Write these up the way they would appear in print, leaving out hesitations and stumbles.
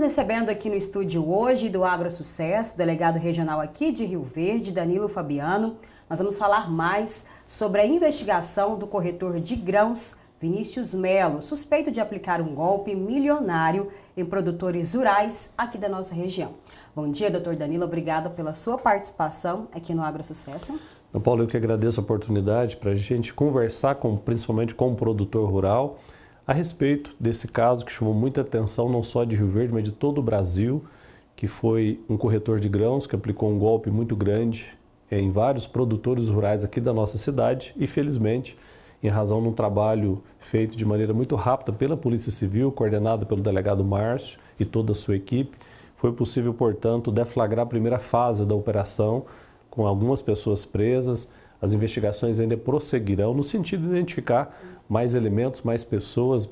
recebendo aqui no estúdio hoje do AgroSucesso, delegado regional aqui de Rio Verde, Danilo Fabiano. Nós vamos falar mais sobre a investigação do corretor de grãos Vinícius Melo, suspeito de aplicar um golpe milionário em produtores rurais aqui da nossa região. Bom dia, doutor Danilo, obrigada pela sua participação aqui no AgroSucesso. Paulo, eu que agradeço a oportunidade para a gente conversar principalmente com o produtor rural a respeito desse caso que chamou muita atenção não só de Rio Verde, mas de todo o Brasil, que foi um corretor de grãos que aplicou um golpe muito grande em vários produtores rurais aqui da nossa cidade e, felizmente, em razão de um trabalho feito de maneira muito rápida pela Polícia Civil, coordenada pelo delegado Márcio e toda a sua equipe, foi possível, portanto, deflagrar a primeira fase da operação com algumas pessoas presas. As investigações ainda prosseguirão no sentido de identificar mais elementos, mais pessoas,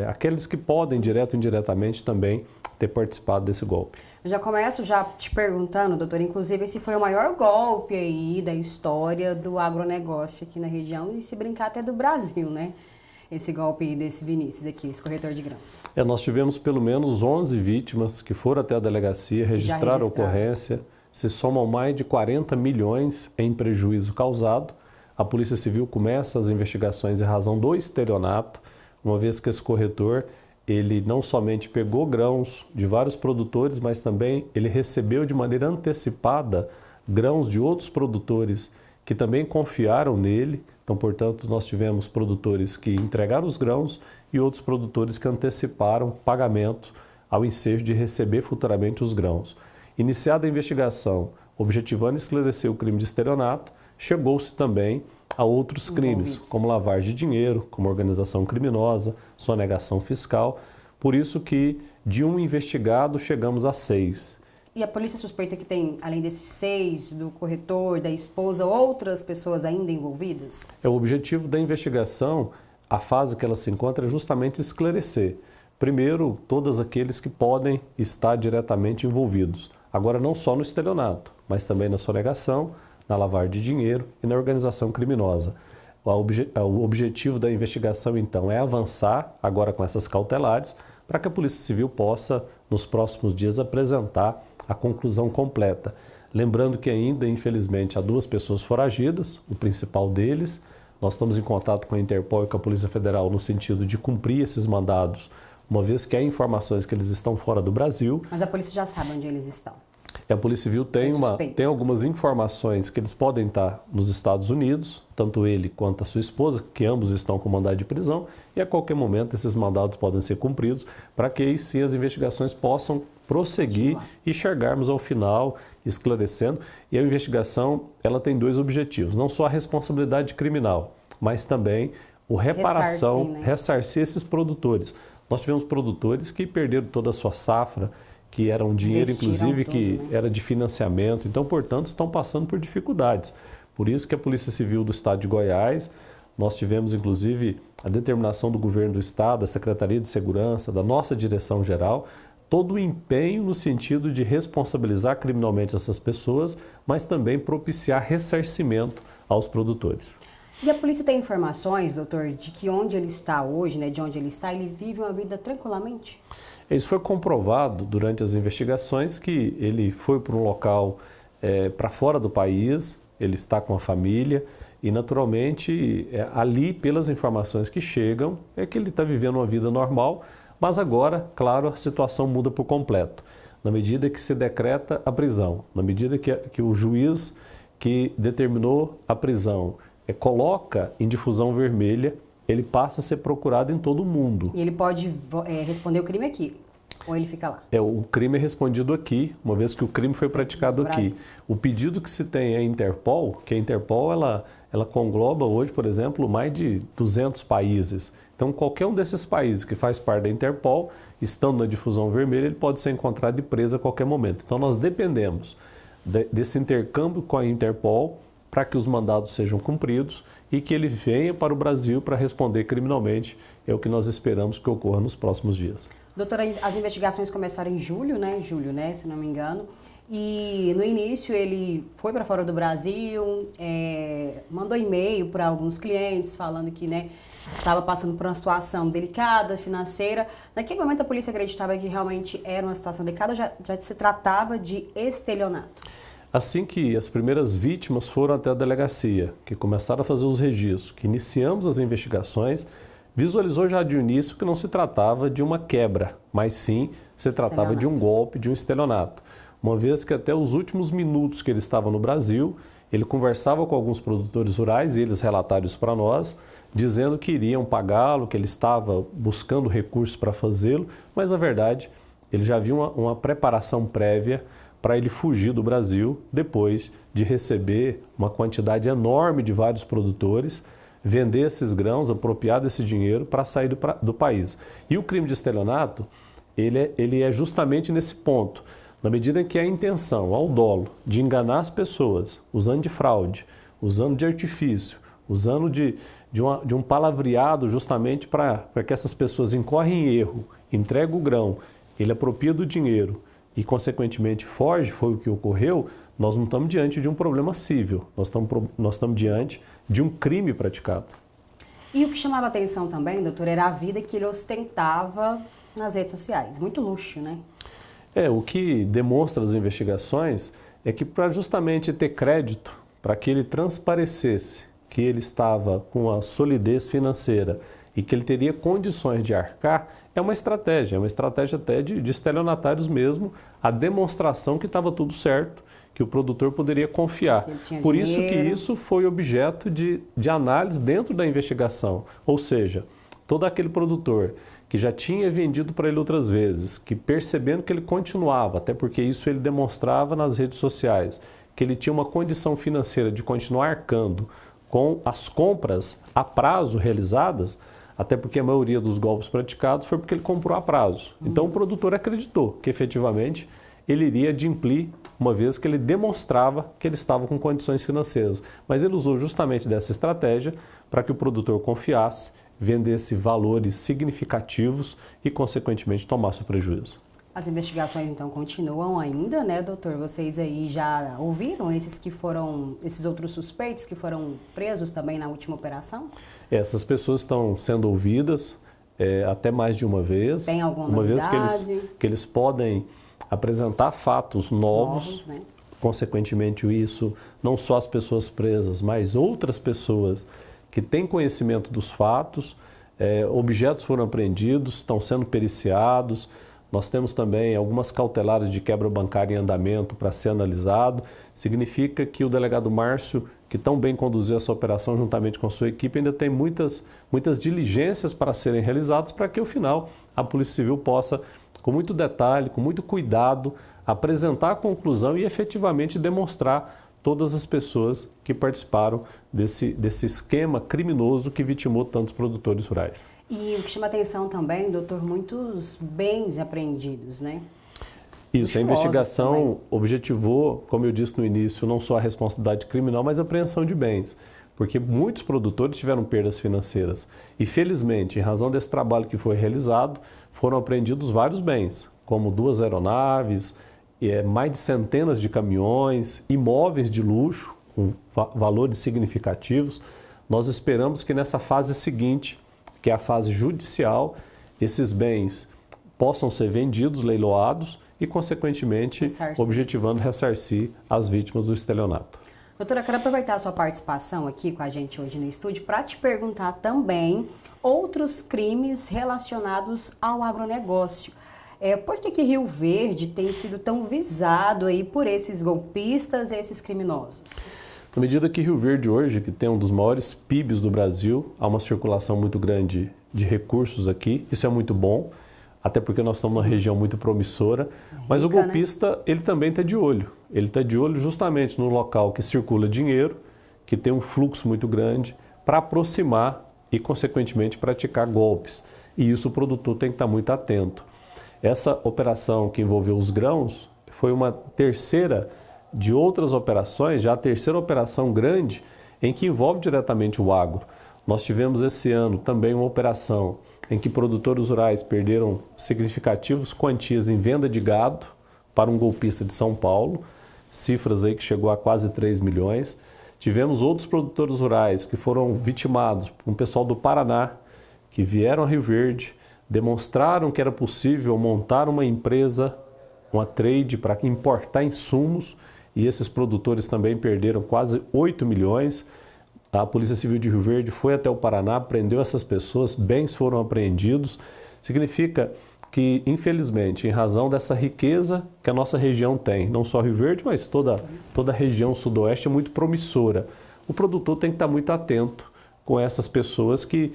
aqueles que podem, direto ou indiretamente, também ter participado desse golpe. Eu já começo te perguntando, doutor, inclusive, esse foi o maior golpe aí da história do agronegócio aqui na região e, se brincar, até do Brasil, né? Esse golpe aí desse Vinícius aqui, esse corretor de grãos. Nós tivemos pelo menos 11 vítimas que foram até a delegacia, registraram a ocorrência, se somam mais de 40 milhões em prejuízo causado. A Polícia Civil começa as investigações em razão do estelionato, uma vez que esse corretor ele não somente pegou grãos de vários produtores, mas também ele recebeu de maneira antecipada grãos de outros produtores que também confiaram nele. Então, portanto, nós tivemos produtores que entregaram os grãos e outros produtores que anteciparam pagamento ao ensejo de receber futuramente os grãos. Iniciada a investigação, objetivando esclarecer o crime de estelionato, chegou-se também a outros crimes, como lavagem de dinheiro, como organização criminosa, sonegação fiscal. Por isso que de um investigado chegamos a 6. E a polícia suspeita que tem, além desses 6, do corretor, da esposa, outras pessoas ainda envolvidas? O objetivo da investigação, a fase que ela se encontra, é justamente esclarecer. Primeiro, todos aqueles que podem estar diretamente envolvidos. Agora, não só no estelionato, mas também na sonegação, na lavagem de dinheiro e na organização criminosa. O objetivo da investigação, então, é avançar agora com essas cautelares para que a Polícia Civil possa, nos próximos dias, apresentar a conclusão completa. Lembrando que ainda, infelizmente, há 2 pessoas foragidas, o principal deles. Nós estamos em contato com a Interpol e com a Polícia Federal no sentido de cumprir esses mandados, uma vez que há informações que eles estão fora do Brasil. Mas a polícia já sabe onde eles estão. A Polícia Civil tem algumas informações que eles podem estar nos Estados Unidos, tanto ele quanto a sua esposa, que ambos estão com mandado de prisão, e a qualquer momento esses mandados podem ser cumpridos para que aí sim as investigações possam prosseguir e chegarmos ao final esclarecendo. E a investigação ela tem 2 objetivos, não só a responsabilidade criminal, mas também o ressarcir esses produtores. Nós tivemos produtores que perderam toda a sua safra, que era um dinheiro, inclusive, que era de financiamento. Então, portanto, estão passando por dificuldades. Por isso que a Polícia Civil do Estado de Goiás, nós tivemos, inclusive, a determinação do governo do Estado, da Secretaria de Segurança, da nossa direção geral, todo o empenho no sentido de responsabilizar criminalmente essas pessoas, mas também propiciar ressarcimento aos produtores. E a polícia tem informações, doutor, de que onde ele está hoje, né, de onde ele está, ele vive uma vida tranquilamente? Isso foi comprovado durante as investigações que ele foi para um local para fora do país, ele está com a família e, naturalmente, ali, pelas informações que chegam, é que ele está vivendo uma vida normal, mas agora, claro, a situação muda por completo. Na medida que se decreta a prisão, na medida que o juiz que determinou a prisão coloca em difusão vermelha, ele passa a ser procurado em todo o mundo. E ele pode responder o crime aqui, ou ele fica lá? O crime é respondido aqui, uma vez que o crime foi praticado aqui. O pedido que se tem é a Interpol, que a Interpol ela congloba hoje, por exemplo, mais de 200 países. Então, qualquer um desses países que faz parte da Interpol, estando na difusão vermelha, ele pode ser encontrado e preso a qualquer momento. Então, nós dependemos desse intercâmbio com a Interpol para que os mandados sejam cumpridos e que ele venha para o Brasil para responder criminalmente. É o que nós esperamos que ocorra nos próximos dias. Doutora, as investigações começaram em julho, né? Se não me engano. E no início ele foi para fora do Brasil, mandou e-mail para alguns clientes falando que, né, estava passando por uma situação delicada, financeira. Naquele momento a polícia acreditava que realmente era uma situação delicada, já se tratava de estelionato? Assim que as primeiras vítimas foram até a delegacia, que começaram a fazer os registros, que iniciamos as investigações, visualizou já de início que não se tratava de uma quebra, mas sim se tratava de um golpe, de um estelionato. Uma vez que até os últimos minutos que ele estava no Brasil, ele conversava com alguns produtores rurais e eles relataram isso para nós, dizendo que iriam pagá-lo, que ele estava buscando recursos para fazê-lo, mas na verdade ele já havia uma preparação prévia para ele fugir do Brasil depois de receber uma quantidade enorme de vários produtores, vender esses grãos, apropriar desse dinheiro para sair do país. E o crime de estelionato, ele é justamente nesse ponto. Na medida em que a intenção, ao dolo, de enganar as pessoas, usando de fraude, usando de artifício, usando de um palavreado justamente para que essas pessoas incorrem em erro, entregam o grão, ele apropria do dinheiro e, consequentemente, foge, foi o que ocorreu, nós não estamos diante de um problema civil, nós estamos diante de um crime praticado. E o que chamava atenção também, doutor, era a vida que ele ostentava nas redes sociais. Muito luxo, né? O que demonstra as investigações é que para justamente ter crédito, para que ele transparecesse que ele estava com a solidez financeira e que ele teria condições de arcar, é uma estratégia até de estelionatários mesmo, a demonstração que estava tudo certo, que o produtor poderia confiar. Por isso que isso foi objeto de análise dentro da investigação, ou seja, todo aquele produtor que já tinha vendido para ele outras vezes, que percebendo que ele continuava, até porque isso ele demonstrava nas redes sociais, que ele tinha uma condição financeira de continuar arcando com as compras a prazo realizadas, até porque a maioria dos golpes praticados foi porque ele comprou a prazo. Então o produtor acreditou que efetivamente ele iria adimplir, uma vez que ele demonstrava que ele estava com condições financeiras. Mas ele usou justamente dessa estratégia para que o produtor confiasse, vendesse valores significativos e, consequentemente, tomasse o prejuízo. As investigações, então, continuam ainda, né, doutor? Vocês aí já ouviram esses outros suspeitos que foram presos também na última operação? Essas pessoas estão sendo ouvidas até mais de uma vez. Tem alguma novidade? Uma vez que eles podem apresentar fatos novos, né? Consequentemente, isso, não só as pessoas presas, mas outras pessoas que têm conhecimento dos fatos, objetos foram apreendidos, estão sendo periciados. Nós temos também algumas cautelares de quebra bancária em andamento para ser analisado. Significa que o delegado Márcio, que tão bem conduziu essa operação juntamente com a sua equipe, ainda tem muitas diligências para serem realizadas para que, ao final, a Polícia Civil possa, com muito detalhe, com muito cuidado, apresentar a conclusão e efetivamente demonstrar todas as pessoas que participaram desse esquema criminoso que vitimou tantos produtores rurais. E o que chama atenção também, doutor, muitos bens apreendidos, né? Isso, a investigação objetivou, como eu disse no início, não só a responsabilidade criminal, mas a apreensão de bens. Porque muitos produtores tiveram perdas financeiras. E, felizmente, em razão desse trabalho que foi realizado, foram apreendidos vários bens, como 2 aeronaves, mais de centenas de caminhões, imóveis de luxo, com valores significativos. Nós esperamos que nessa fase seguinte, que é a fase judicial, esses bens possam ser vendidos, leiloados e, consequentemente, objetivando ressarcir as vítimas do estelionato. Doutora, quero aproveitar a sua participação aqui com a gente hoje no estúdio para te perguntar também outros crimes relacionados ao agronegócio. Por que Rio Verde tem sido tão visado aí por esses golpistas e esses criminosos? Na medida que Rio Verde hoje, que tem um dos maiores PIBs do Brasil, há uma circulação muito grande de recursos aqui, isso é muito bom, até porque nós estamos numa região muito promissora, mas o golpista, né? Ele também está de olho. Ele está de olho justamente no local que circula dinheiro, que tem um fluxo muito grande, para aproximar e, consequentemente, praticar golpes. E isso o produtor tem que estar muito atento. Essa operação que envolveu os grãos foi uma terceira de outras operações, já a terceira operação grande em que envolve diretamente o agro. Nós tivemos esse ano também uma operação em que produtores rurais perderam significativas quantias em venda de gado, para um golpista de São Paulo, cifras aí que chegou a quase 3 milhões. Tivemos outros produtores rurais que foram vitimados, um pessoal do Paraná, que vieram a Rio Verde, demonstraram que era possível montar uma empresa, uma trade para importar insumos, e esses produtores também perderam quase 8 milhões. A Polícia Civil de Rio Verde foi até o Paraná, prendeu essas pessoas, bens foram apreendidos. Significa que, infelizmente, em razão dessa riqueza que a nossa região tem, não só Rio Verde, mas toda a região sudoeste é muito promissora. O produtor tem que estar muito atento com essas pessoas que,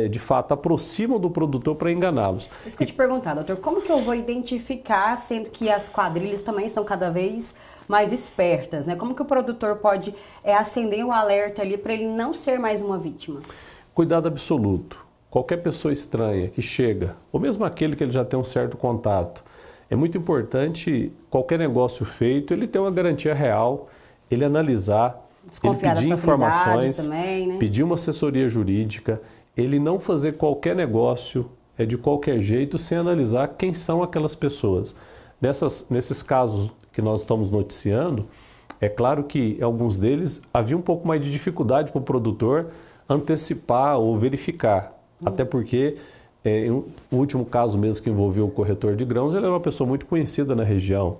de fato, aproximam do produtor para enganá-los. Isso que eu te perguntar, doutor, como que eu vou identificar, sendo que as quadrilhas também estão cada vez mais espertas, né? Como que o produtor pode acender o alerta ali para ele não ser mais uma vítima? Cuidado absoluto. Qualquer pessoa estranha que chega, ou mesmo aquele que ele já tem um certo contato, é muito importante, qualquer negócio feito, ele ter uma garantia real, ele analisar, ele pedir informações, também, né? Pedir uma assessoria jurídica, ele não fazer qualquer negócio de qualquer jeito sem analisar quem são aquelas pessoas. Nesses casos que nós estamos noticiando, é claro que alguns deles havia um pouco mais de dificuldade para o produtor antecipar ou verificar. Até porque o último caso mesmo que envolveu o corretor de grãos, ele era uma pessoa muito conhecida na região.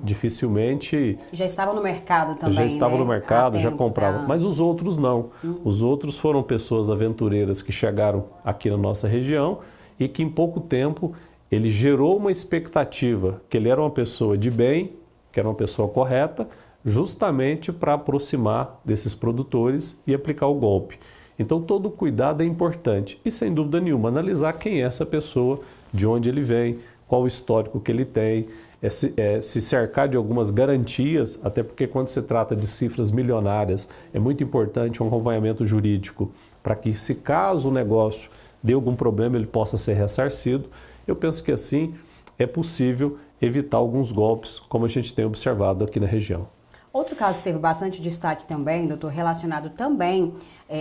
Dificilmente... Já estava no mercado também, Já estava no mercado, já tempos, comprava. Mas os outros não. Os outros foram pessoas aventureiras que chegaram aqui na nossa região e que em pouco tempo ele gerou uma expectativa que ele era uma pessoa de bem, que era uma pessoa correta, justamente para aproximar desses produtores e aplicar o golpe. Então, todo cuidado é importante e, sem dúvida nenhuma, analisar quem é essa pessoa, de onde ele vem, qual o histórico que ele tem, se cercar de algumas garantias, até porque quando se trata de cifras milionárias, é muito importante um acompanhamento jurídico para que, se caso o negócio dê algum problema, ele possa ser ressarcido. Eu penso que assim é possível evitar alguns golpes, como a gente tem observado aqui na região. Outro caso que teve bastante destaque também, doutor, relacionado também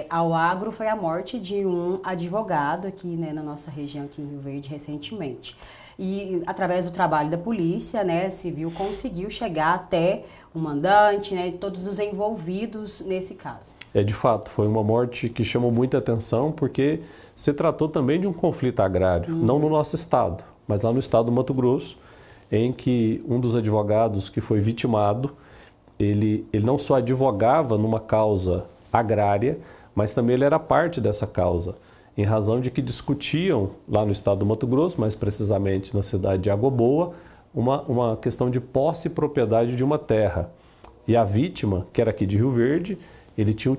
ao agro, foi a morte de um advogado aqui, né, na nossa região, aqui em Rio Verde, recentemente. E através do trabalho da polícia, né, civil, conseguiu chegar até o mandante, né, todos os envolvidos nesse caso. De fato, foi uma morte que chamou muita atenção, porque se tratou também de um conflito agrário, não no nosso estado, mas lá no estado do Mato Grosso, em que um dos advogados que foi vitimado, ele não só advogava numa causa agrária, mas também ele era parte dessa causa, em razão de que discutiam lá no estado do Mato Grosso, mais precisamente na cidade de Água Boa, uma questão de posse e propriedade de uma terra. E a vítima, que era aqui de Rio Verde, ele tinha um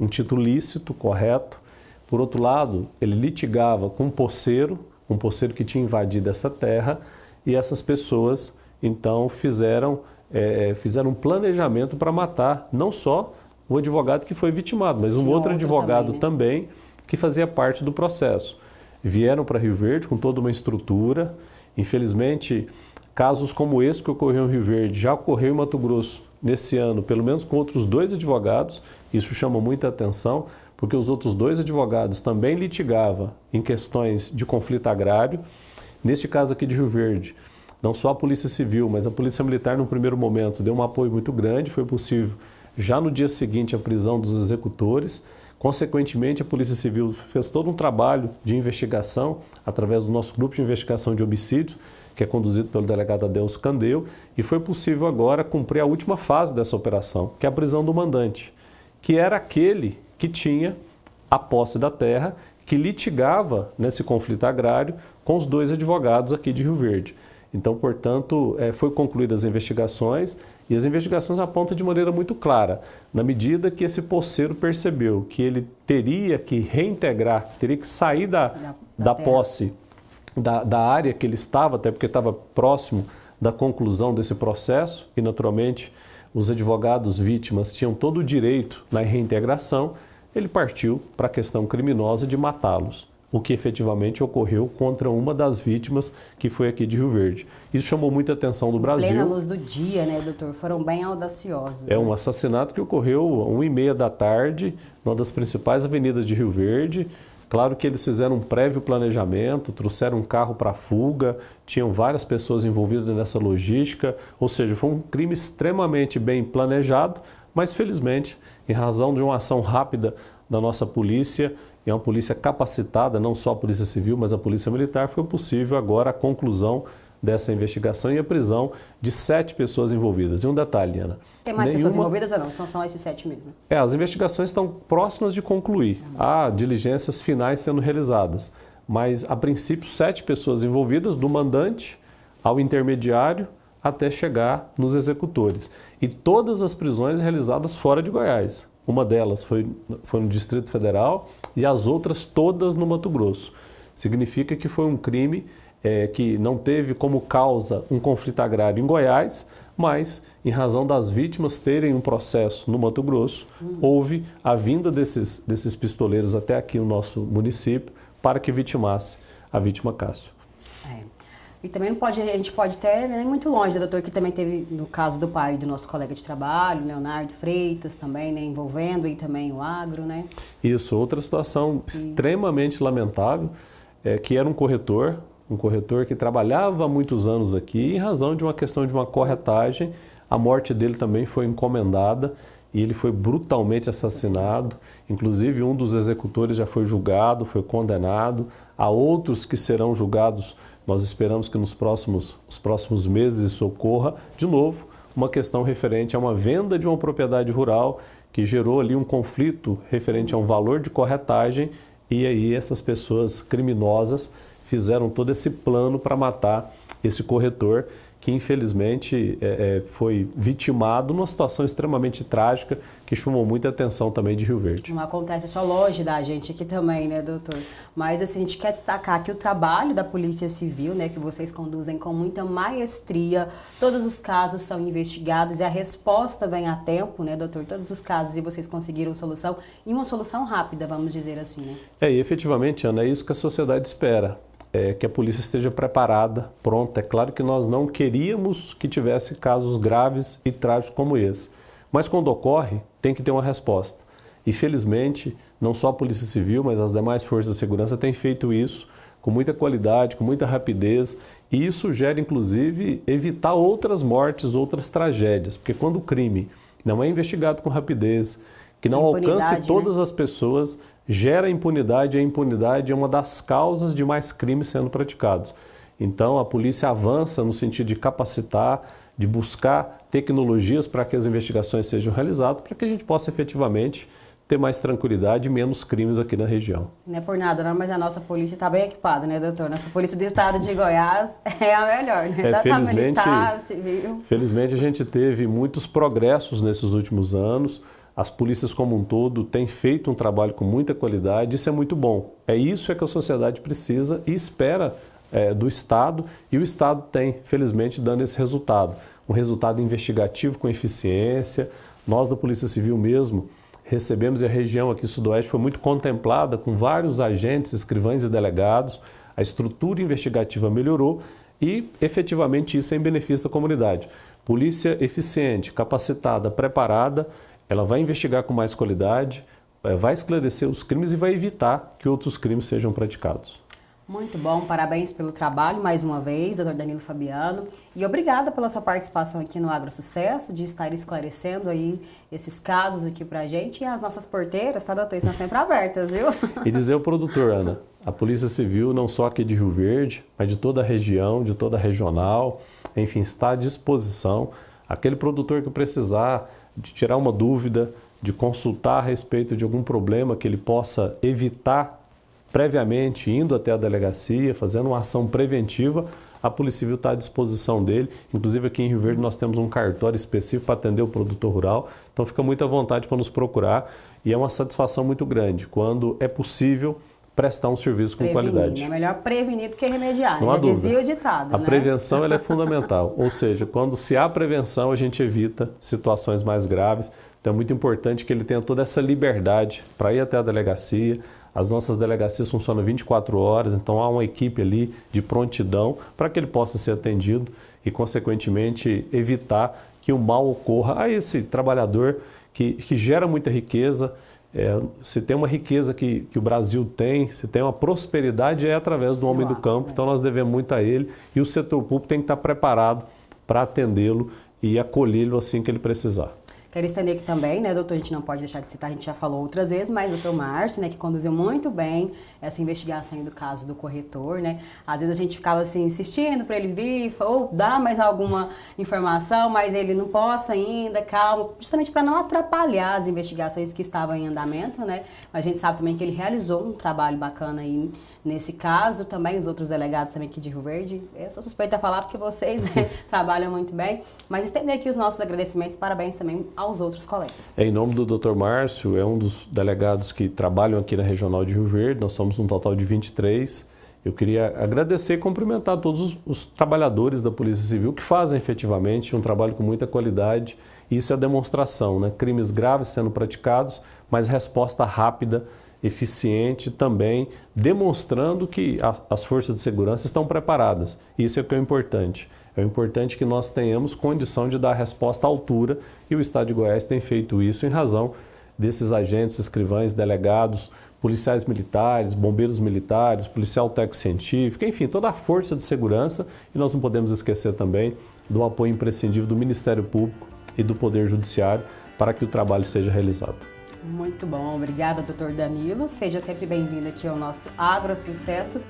título lícito, correto. Por outro lado, ele litigava com um posseiro que tinha invadido essa terra, e essas pessoas, então, fizeram um planejamento para matar não só o advogado que foi vitimado, mas um outro advogado também que fazia parte do processo. Vieram para Rio Verde com toda uma estrutura. Infelizmente, casos como esse que ocorreu em Rio Verde já ocorreu em Mato Grosso nesse ano, pelo menos com outros 2 advogados. Isso chama muita atenção, porque os outros 2 advogados também litigavam em questões de conflito agrário. Neste caso aqui de Rio Verde, não só a Polícia Civil, mas a Polícia Militar, no primeiro momento, deu um apoio muito grande. Foi possível, já no dia seguinte, a prisão dos executores. Consequentemente, a Polícia Civil fez todo um trabalho de investigação através do nosso grupo de investigação de homicídios, que é conduzido pelo delegado Adelso Candeu, e foi possível agora cumprir a última fase dessa operação, que é a prisão do mandante, que era aquele que tinha a posse da terra, que litigava nesse conflito agrário com os 2 advogados aqui de Rio Verde. Então, portanto, foi concluídas as investigações, e as investigações apontam de maneira muito clara, na medida que esse posseiro percebeu que ele teria que reintegrar, teria que sair da posse, da área que ele estava, até porque estava próximo da conclusão desse processo, e naturalmente os advogados vítimas tinham todo o direito na reintegração, ele partiu para a questão criminosa de matá-los, o que efetivamente ocorreu contra uma das vítimas, que foi aqui de Rio Verde. Isso chamou muita atenção do Brasil. Plena luz do dia, né, doutor? Foram bem audaciosos. É um assassinato que ocorreu às 1h30 da tarde, numa das principais avenidas de Rio Verde. Claro que eles fizeram um prévio planejamento, trouxeram um carro para fuga, tinham várias pessoas envolvidas nessa logística, ou seja, foi um crime extremamente bem planejado, mas felizmente, em razão de uma ação rápida da nossa polícia, e uma polícia capacitada, não só a Polícia Civil, mas a Polícia Militar, foi possível agora a conclusão dessa investigação e a prisão de 7 pessoas envolvidas. E um detalhe, Ana. Tem mais pessoas envolvidas ou não? São esses 7 mesmo? As investigações estão próximas de concluir. Há diligências finais sendo realizadas. Mas, a princípio, 7 pessoas envolvidas, do mandante ao intermediário, até chegar nos executores. E todas as prisões realizadas fora de Goiás. Uma delas foi no Distrito Federal e as outras todas no Mato Grosso. Significa que foi um crime que não teve como causa um conflito agrário em Goiás, mas em razão das vítimas terem um processo no Mato Grosso, houve a vinda desses pistoleiros até aqui no nosso município para que vitimasse a vítima Cássio. E também não pode, a gente pode ter nem muito longe, doutor, que também teve no caso do pai do nosso colega de trabalho, Leonardo Freitas, também, né, envolvendo aí também o agro, né? Isso, outra situação extremamente lamentável, que era um corretor que trabalhava há muitos anos aqui, em razão de uma questão de uma corretagem, a morte dele também foi encomendada e ele foi brutalmente assassinado. Inclusive, um dos executores já foi julgado, foi condenado, há outros que serão julgados. Nós esperamos que nos próximos meses isso ocorra. De novo, uma questão referente a uma venda de uma propriedade rural que gerou ali um conflito referente a um valor de corretagem e aí essas pessoas criminosas fizeram todo esse plano para matar esse corretor que infelizmente foi vitimado numa situação extremamente trágica que chamou muita atenção também de Rio Verde. Não acontece só longe da gente aqui também, né, doutor? Mas assim, a gente quer destacar que o trabalho da Polícia Civil, né, que vocês conduzem com muita maestria, todos os casos são investigados e a resposta vem a tempo, né, doutor? Todos os casos e vocês conseguiram solução e uma solução rápida, vamos dizer assim, né? E efetivamente, Ana, é isso que a sociedade espera. Que a polícia esteja preparada, pronta. É claro que nós não queríamos que tivesse casos graves e trágicos como esse. Mas quando ocorre, tem que ter uma resposta. E felizmente, não só a Polícia Civil, mas as demais forças de segurança têm feito isso com muita qualidade, com muita rapidez. E isso gera, inclusive, evitar outras mortes, outras tragédias. Porque quando o crime não é investigado com rapidez, que não alcance todas as pessoas, gera impunidade, e a impunidade é uma das causas de mais crimes sendo praticados. Então, a polícia avança no sentido de capacitar, de buscar tecnologias para que as investigações sejam realizadas, para que a gente possa efetivamente ter mais tranquilidade e menos crimes aqui na região. Não é por nada, não, mas a nossa polícia está bem equipada, né, doutor? Nossa polícia do estado de Goiás é a melhor, né? Felizmente a gente teve muitos progressos nesses últimos anos. As polícias como um todo têm feito um trabalho com muita qualidade, isso é muito bom. É isso que a sociedade precisa e espera do Estado, e o Estado tem, felizmente, dando esse resultado. Um resultado investigativo com eficiência. Nós da Polícia Civil mesmo recebemos, e a região aqui sudoeste foi muito contemplada com vários agentes, escrivães e delegados. A estrutura investigativa melhorou e, efetivamente, isso é em benefício da comunidade. Polícia eficiente, capacitada, preparada, ela vai investigar com mais qualidade, vai esclarecer os crimes e vai evitar que outros crimes sejam praticados. Muito bom, parabéns pelo trabalho mais uma vez, doutor Danilo Fabiano. E obrigada pela sua participação aqui no Agro Sucesso, de estar esclarecendo aí esses casos aqui pra gente. E as nossas porteiras, tá, doutor? Estão sempre abertas, viu? E dizer ao produtor, Ana, a Polícia Civil, não só aqui de Rio Verde, mas de toda a região, de toda a regional, enfim, está à disposição. Aquele produtor que precisar de tirar uma dúvida, de consultar a respeito de algum problema que ele possa evitar previamente, indo até a delegacia, fazendo uma ação preventiva, a Polícia Civil está à disposição dele. Inclusive aqui em Rio Verde nós temos um cartório específico para atender o produtor rural, então fica muito à vontade para nos procurar e é uma satisfação muito grande quando é possível prestar um serviço com qualidade. É melhor prevenir do que remediar, não há dúvida. Dizia o ditado, a prevenção ela é fundamental, ou seja, quando se há prevenção a gente evita situações mais graves, então é muito importante que ele tenha toda essa liberdade para ir até a delegacia. As nossas delegacias funcionam 24 horas, então há uma equipe ali de prontidão para que ele possa ser atendido e, consequentemente, evitar que o mal ocorra a esse trabalhador que gera muita riqueza, Se tem uma riqueza que o Brasil tem, se tem uma prosperidade, é através do homem do campo. Então nós devemos muito a ele e o setor público tem que estar preparado para atendê-lo e acolhê-lo assim que ele precisar. Quero estender aqui também, né, doutor, a gente não pode deixar de citar, a gente já falou outras vezes, mas o doutor Márcio, né, que conduziu muito bem essa investigação do caso do corretor, né, às vezes a gente ficava assim insistindo para ele vir ou dar mais alguma informação, mas ele não posso ainda, calma, justamente para não atrapalhar as investigações que estavam em andamento, né, a gente sabe também que ele realizou um trabalho bacana aí nesse caso, também os outros delegados também aqui de Rio Verde, eu sou suspeita a falar porque vocês, né, trabalham muito bem, mas estender aqui os nossos agradecimentos, parabéns também aos outros colegas. Em nome do Dr. Márcio, é um dos delegados que trabalham aqui na Regional de Rio Verde, nós somos um total de 23. Eu queria agradecer e cumprimentar todos os trabalhadores da Polícia Civil que fazem efetivamente um trabalho com muita qualidade. Isso é demonstração, né? Crimes graves sendo praticados, mas resposta rápida, eficiente também, demonstrando que as forças de segurança estão preparadas. Isso é o que é importante. É importante que nós tenhamos condição de dar a resposta à altura e o Estado de Goiás tem feito isso em razão desses agentes, escrivães, delegados, policiais militares, bombeiros militares, policial técnico-científico, enfim, toda a força de segurança. E nós não podemos esquecer também do apoio imprescindível do Ministério Público e do Poder Judiciário para que o trabalho seja realizado. Muito bom, obrigada, doutor Danilo. Seja sempre bem-vindo aqui ao nosso Agro Sucesso.